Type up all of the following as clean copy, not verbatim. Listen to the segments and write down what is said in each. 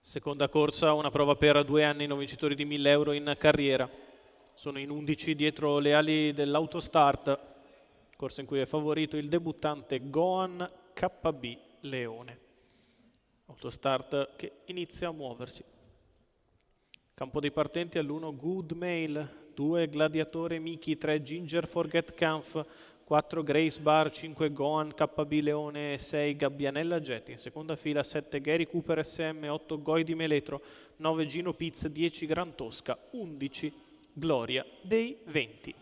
Seconda corsa, una prova per 2 anni, non vincitori di 1.000 euro in carriera. Sono in 11 dietro le ali dell'Autostart, corsa in cui è favorito il debuttante Goan KB Leone. Autostart che inizia a muoversi. Campo dei partenti all'1 Good Mail, 2 Gladiatore Miki, 3 Ginger Forget Kampf, 4 Grace Bar, 5 Goan KB Leone, 6 Gabbianella Jet. In seconda fila 7 Gary Cooper SM, 8 Goi di Meletro, 9 Gino Piz, 10 Gran Tosca, 11 Gloria dei 20.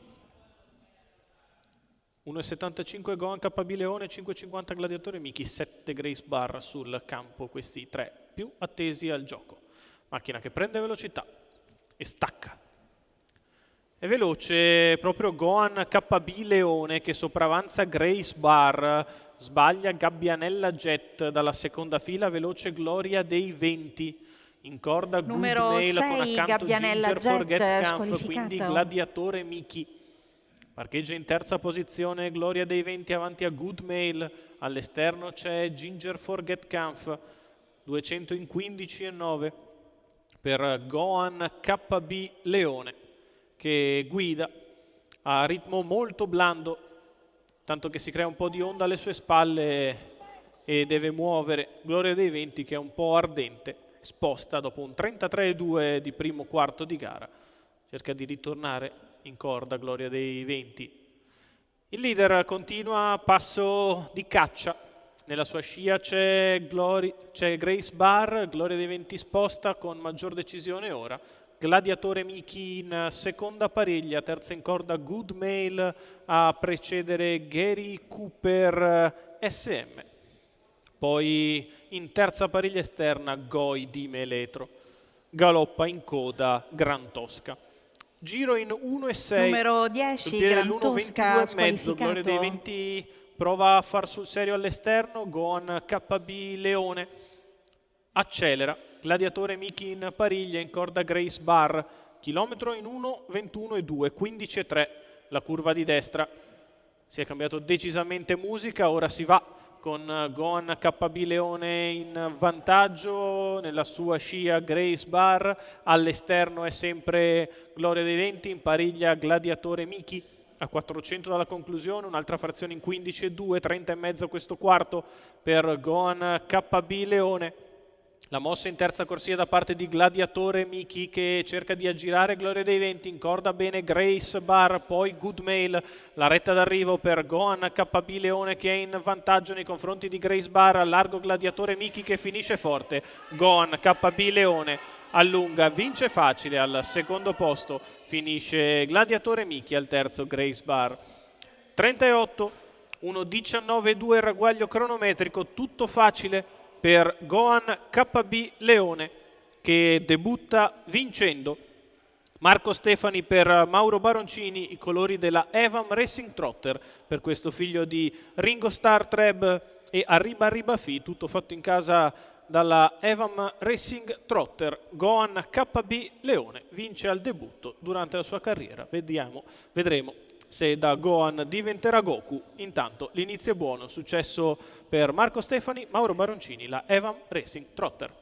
1,75 Goan KB Leone, 5,50 Gladiatore Miki, 7 Grace Bar sul campo, questi tre più attesi al gioco. Macchina che prende velocità e stacca. È veloce proprio Goan KB Leone che sopravanza Grace Bar, sbaglia Gabbianella Jet dalla seconda fila, veloce Gloria dei 20. In corda Good Mail con accanto Ginger Forget Kampf, quindi Gladiatore Miki. Parcheggia in terza posizione Gloria dei 20 avanti a Good Mail, all'esterno c'è Ginger Forget Kampf, 200 in 15,9 per Goan KB Leone, che guida a ritmo molto blando, tanto che si crea un po' di onda alle sue spalle e deve muovere Gloria dei 20 che è un po' ardente, sposta dopo un 33,2 di primo quarto di gara, cerca di ritornare in corda Gloria dei 20. Il leader continua a passo di caccia, nella sua scia c'è Grace Bar, Gloria dei 20 sposta con maggior decisione ora, Gladiatore Miki in seconda pariglia, terza in corda Good Mail a precedere Gary Cooper SM. Poi in terza pariglia esterna Goi di Meletro, galoppa in coda Gran Tosca. Giro in 1,6. Numero 10, Gran Tosca, squalificato. Gloria dei 20 prova a far sul serio all'esterno, Goan KB Leone accelera, Gladiatore Miki in pariglia, in corda Grace Bar, chilometro in 1,21,2, 15,3 la curva di destra. Si è cambiato decisamente musica, ora si va con Goan KB Leone in vantaggio, nella sua scia Grace Bar, all'esterno è sempre Gloria dei 20, in pariglia Gladiatore Miki, a 400 dalla conclusione, un'altra frazione in 15,2, 30,5 questo quarto per Goan KB Leone. La mossa in terza corsia da parte di Gladiatore Miki che cerca di aggirare Gloria dei 20, in corda bene Grace Bar, poi Good Mail, la retta d'arrivo per Goan KB Leone che è in vantaggio nei confronti di Grace Bar, a largo Gladiatore Miki che finisce forte, Goan KB Leone allunga, vince facile al secondo posto, finisce Gladiatore Miki al terzo Grace Bar. 38, 1,19,2 il ragguaglio cronometrico, tutto facile per Goan KB Leone che debutta vincendo. Marco Stefani per Mauro Baroncini, i colori della Evam Racing Trotter per questo figlio di Ringo Starr Treb e Arriba Arriba Fi, tutto fatto in casa dalla Evam Racing Trotter. Goan KB Leone vince al debutto durante la sua carriera, vedremo se da Goan diventerà Goku. Intanto l'inizio è buono, successo per Marco Stefani, Mauro Baroncini, la Evam Racing Trotter.